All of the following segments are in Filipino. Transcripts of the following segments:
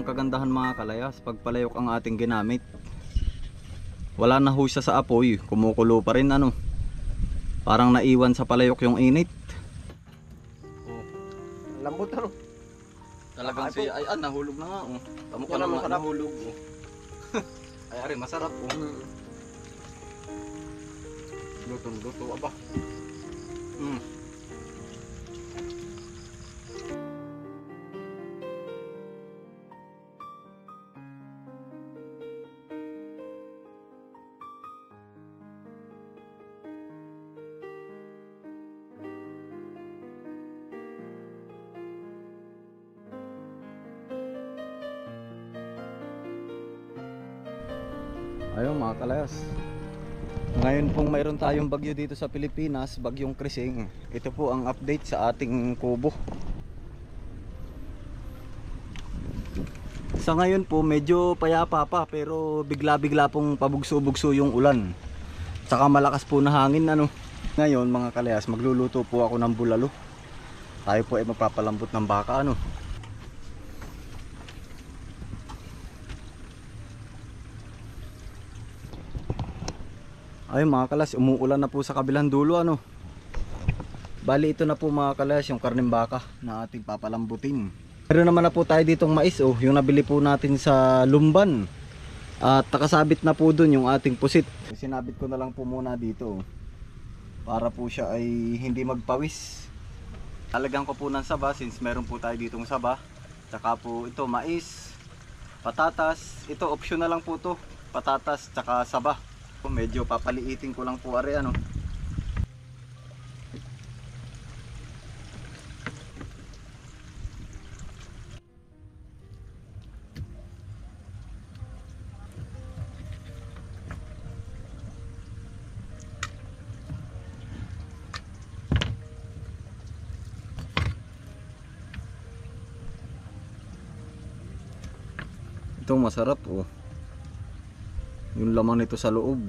ang kagandahan mga kalayas, pag palayok ang ating ginamit, wala na ho siya sa apoy, kumukulo pa rin ano. Parang naiwan sa palayok yung init. Oh. Lambot ano? Talagang siya ay nahulog na nga oh. Tamo ka Yan ang naman masarap. nahulog oh. Ay ari masarap oh. Luto aba. Ayun mga kalayas, ngayon pong mayroon tayong bagyo dito sa Pilipinas, bagyong Krising. Ito po ang update sa ating kubo. Sa ngayon po medyo payapa pa, pero bigla-bigla pong pabugso-bugso yung ulan. Saka malakas po na hangin ano. Ngayon mga kalayas, magluluto po ako ng bulalo. Tayo po ay magpapalambot ng baka ano. Ay mga kalas, umuulan na po sa kabilang dulo ano. Bali ito na po mga kalas yung karneng baka na ating papalambutin. Meron naman na po tayo ditong mais oh, yung nabili po natin sa Lumban. At nakasabit na po dun yung ating pusit. Sinabit ko na lang po muna dito para po siya ay hindi magpawis. Talagyan ko po ng saba since meron po tayo ditong saba. Tsaka po ito mais, patatas, ito optional lang po to, patatas tsaka saba. Medyo papaliitin ko lang po are ano. Ito masarap oh. Yung laman nito sa loob.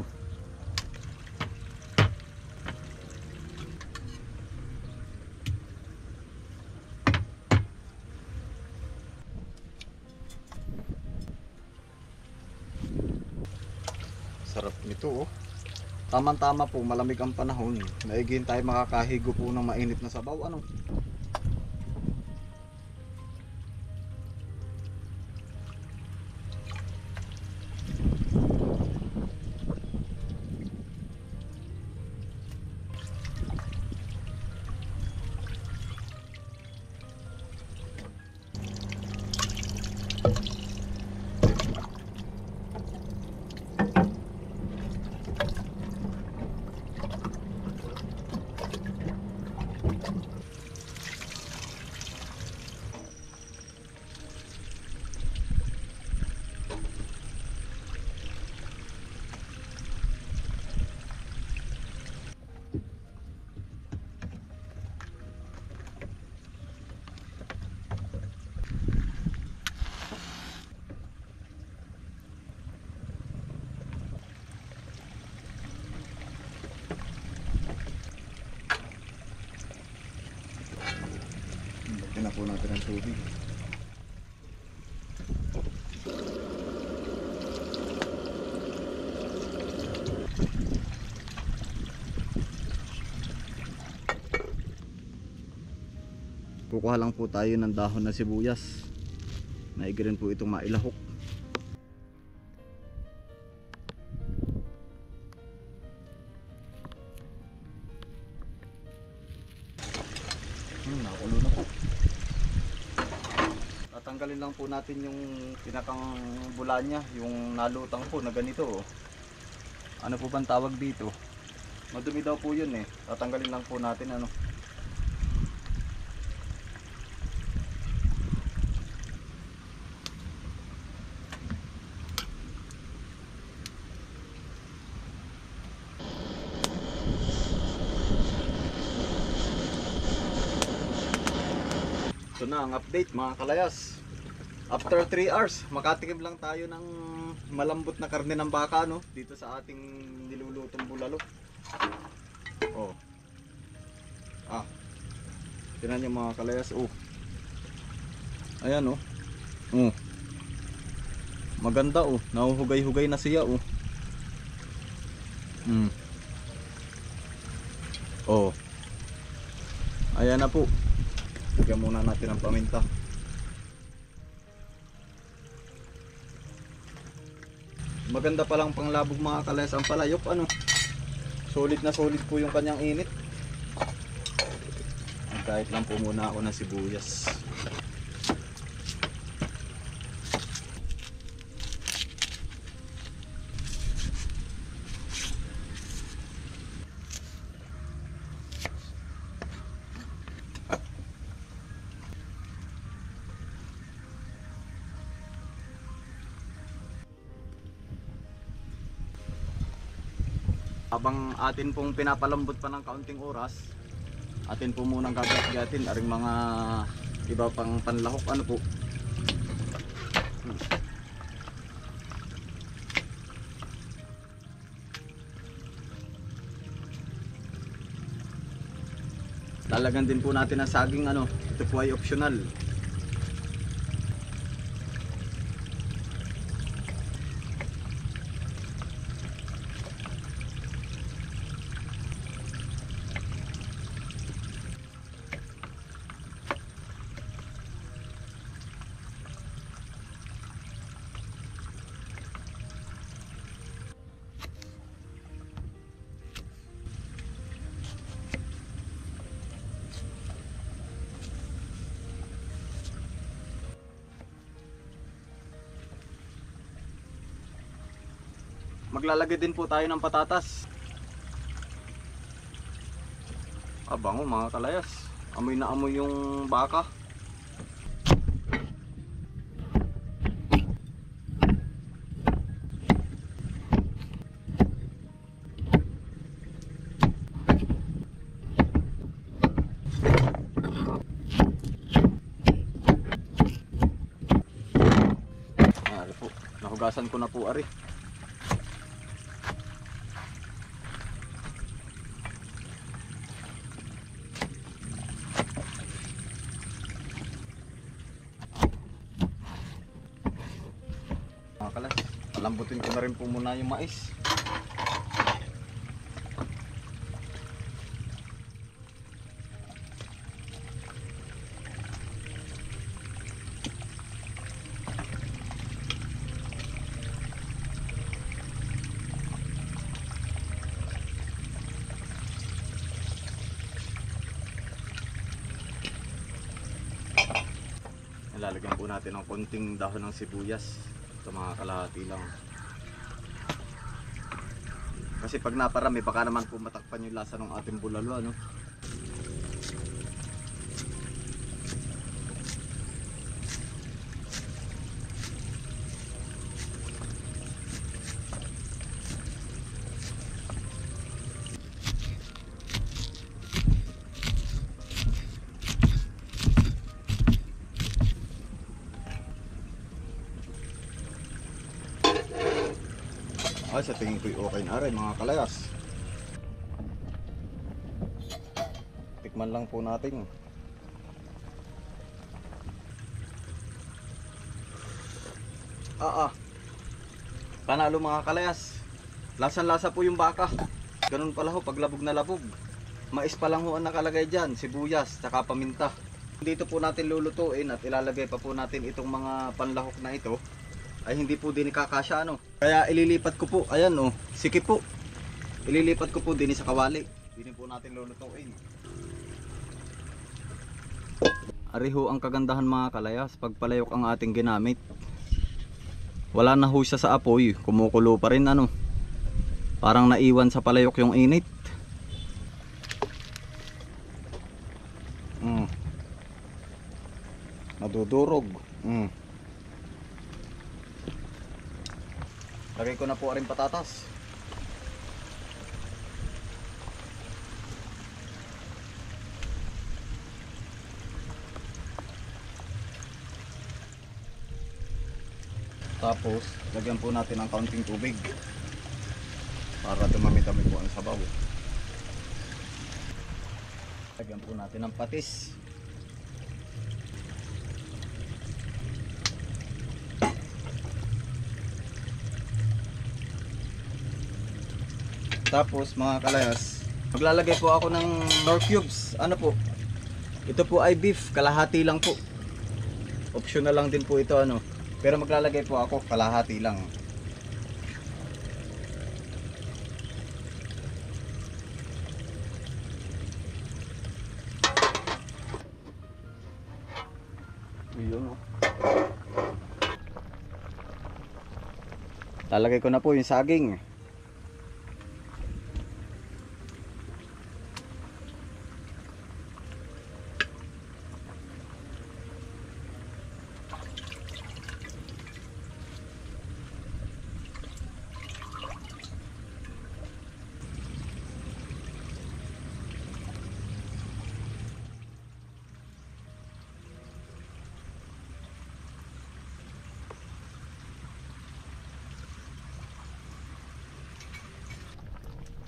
Sarap nito oh. Tamang-tama po, malamig ang panahon. Naigin tayo makakahigo po ng mainit na sabaw ano. Lagyan na po natin ang tubig. Kukuha lang po tayo ng dahon na sibuyas. Maigi rin po itong mailahok. Nakulo na po. Tatanggalin lang po natin yung pinakang bula niya, yung nalutang po na ganito. Ano po bang tawag dito? Madumi daw po yun eh. Tatanggalin lang po natin ano. Ito na ang update mga kalayas. After 3 hours, makatikim lang tayo ng malambot na karne ng baka no, dito sa ating nilulutong bulalo. Oh. Tingnan niyo mga kalayas, oh. Ayan oh. Maganda oh. Nahuhugay-hugay na siya oh. Oh. Ayan na po. Lagyan muna natin ang paminta. Maganda palang panglabog mga kalayas ang palayok ano. Solid na solid po yung kanyang init. Kahit lang po muna ako ng sibuyas. Habang atin pong pinapalambot pa ng kaunting oras, atin po munang gagat-gatin aring mga iba pang panlahok ano po. Lalagyan din po natin ang saging ano, ito po ay optional. Maglalagay din po tayo ng patatas. Abango mga kalayas. Amoy na amoy yung baka. Ari po. Nahugasan ko na po ari. Palambutin ko na rin po muna yung mais. Lalagyan po natin ng konting dahon ng sibuyas. Ito mga kalahati lang. Kasi pag naparami baka naman po matakpan yung lasa ng ating bulalo ano. Ay, sa tingin ko'y okay na rin mga kalayas. Tikman lang po natin. Panalo mga kalayas. Lasang-lasa po yung baka. Ganun pala ho, pag labog na labog. Mais pa lang ho ang nakalagay dyan, sibuyas, saka paminta. Dito po natin lulutuin at ilalagay pa po natin itong mga panlahok na ito. Ay hindi po din ikakasya ano. Kaya ililipat ko po, ayan oh, sikip po. Ililipat ko po din sa kawali. Hindi po natin lulutuin. Ariho ang kagandahan mga kalayas pag palayok ang ating ginamit. Wala na ho siya sa apoy, kumukulo pa rin ano. Parang naiwan sa palayok yung init. Nadudurog. Lagay ko na po rin patatas. Tapos, lagyan po natin ng kaunting tubig para dumami-dami po ang sabaw. Lagyan po natin ng patis. Tapos mga kalayas, maglalagay po ako ng nor cubes. Ano po? Ito po ay beef, kalahati lang po. Optional lang din po ito ano. Pero maglalagay po ako kalahati lang. Yun oh. Lalagay ko na po yung saging.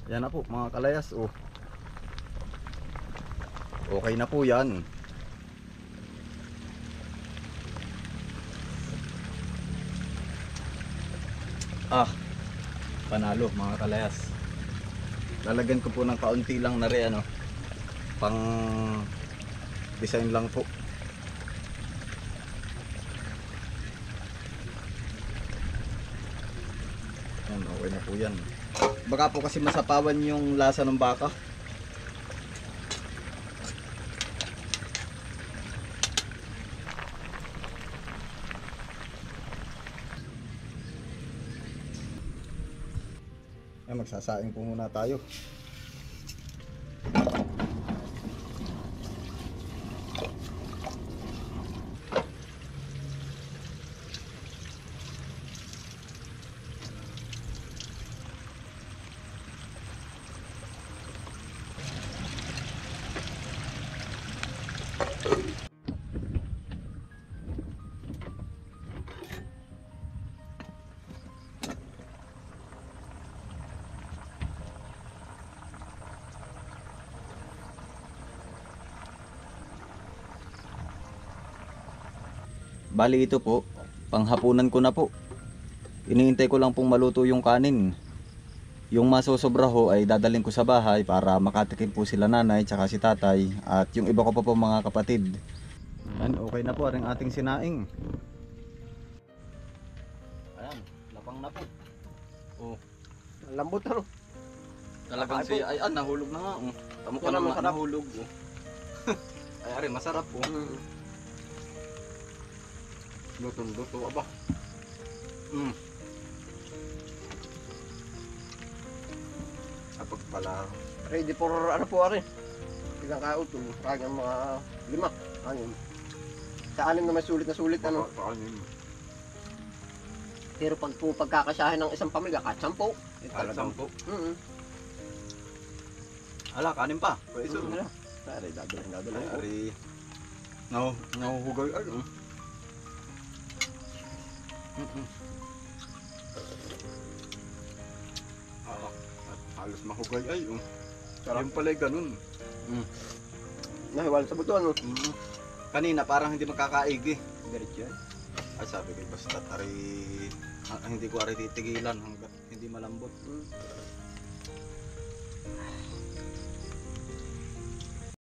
Yan na po mga kalayas oh. Okay na po yan. Panalo mga kalayas. Lalagyan ko po ng kaunti lang na rin ano, pang design lang po. Yan, okay na po yan. Baka po kasi masapawan yung lasa ng baka. Ay, magsasaing po muna tayo. Bali ito po, panghapunan ko na po. Iniintay ko lang pong maluto yung kanin. Yung masosobra ho ay dadalhin ko sa bahay para makatikim po sila nanay tsaka si tatay at yung iba ko pa po mga kapatid. Ayan, okay na po ang ating sinaing. Ayan, lapang na po. Oh, Lambot ano. talagang si ay nahulog na nga. Oh. Tamo ko Yan ang naman masarap. nahulog. Oh. Ay ari masarap po. Luto aba. Kapag pala Ready for ano po ari. Ilang kautol. Kaya mga 5. Anim. Sa 6 na may sulit na sulit ano. Pero pag po pagkakasahin ng isang pamilya, kahit 10. talagang po. Mm-hmm. Ala, kanin pa. Iso na. Ari, dadalhin po. Ari. Nahuhugay ay. Halos mahugay ay. Yung pala ganun. Nahiwala sa buto ano. Kanina parang hindi makakaigi. Diretso yan. Ay sabi ko basta hindi ko ari titigilan hanggat hindi malambot.